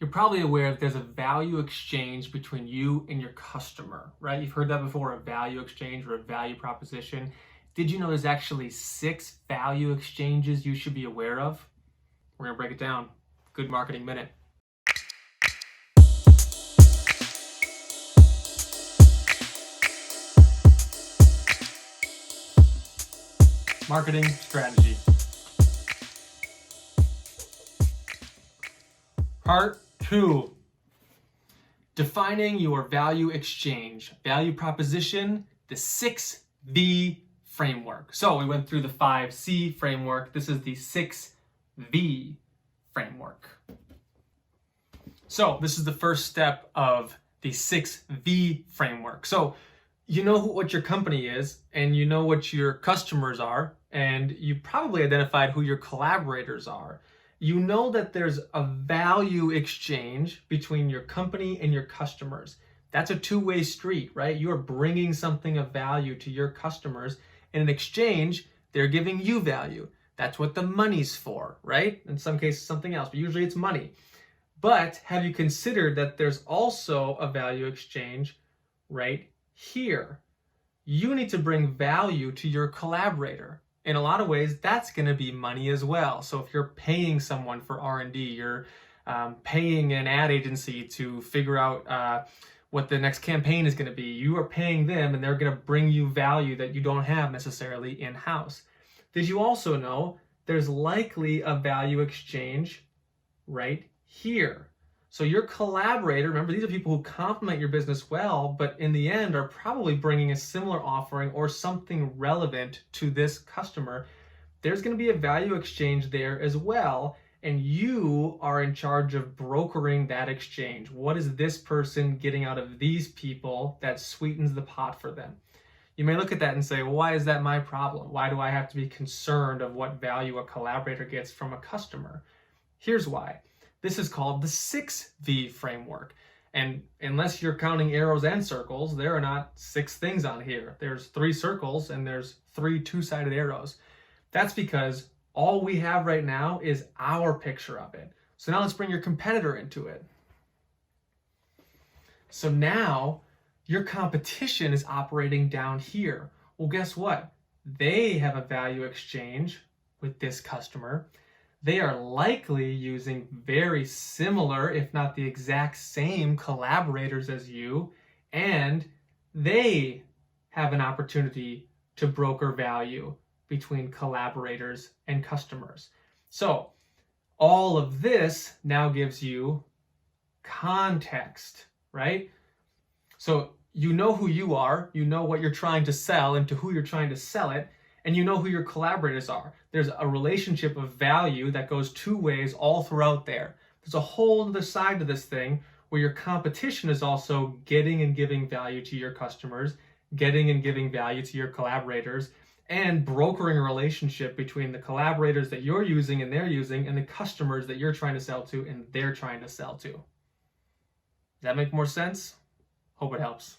You're probably aware that there's a value exchange between you and your customer, right? You've heard that before, a value exchange or a value proposition. Did you know there's actually 6 value exchanges you should be aware of? We're gonna break it down. Good Marketing Minute. Marketing strategy. Part 2. Defining your value exchange. Value proposition, the 6V framework. So we went through the 5C framework. This is the 6V framework. So this is the first step of the 6V framework. So you know what your company is, and you know what your customers are, and you probably identified who your collaborators are. You know that there's a value exchange between your company and your customers. That's a two-way street, right? You are bringing something of value to your customers, and in exchange, they're giving you value. That's what the money's for, right? In some cases, something else, but usually it's money. But have you considered that there's also a value exchange right here? You need to bring value to your collaborator. In a lot of ways, that's going to be money as well. So if you're paying someone for R&D, you're paying an ad agency to figure out what the next campaign is going to be. You are paying them, and they're going to bring you value that you don't have necessarily in-house. Did you also know there's likely a value exchange right here? So your collaborator, remember, these are people who complement your business well, but in the end are probably bringing a similar offering or something relevant to this customer. There's going to be a value exchange there as well, and you are in charge of brokering that exchange. What is this person getting out of these people that sweetens the pot for them? You may look at that and say, well, why is that my problem? Why do I have to be concerned of what value a collaborator gets from a customer? Here's why. This is called the 6V framework. And unless you're counting arrows and circles, there are not 6 things on here. There's 3 circles and there's 3 two-sided arrows. That's because all we have right now is our picture of it. So now let's bring your competitor into it. So now your competition is operating down here. Well, guess what? They have a value exchange with this customer. They are likely using very similar, if not the exact same, collaborators as you, and they have an opportunity to broker value between collaborators and customers. So all of this now gives you context, right? So you know who you are, you know what you're trying to sell and to who you're trying to sell it, and you know who your collaborators are. There's a relationship of value that goes 2 ways all throughout there. There's a whole other side to this thing where your competition is also getting and giving value to your customers, getting and giving value to your collaborators, and brokering a relationship between the collaborators that you're using and they're using and the customers that you're trying to sell to and they're trying to sell to. Does that make more sense? Hope it helps.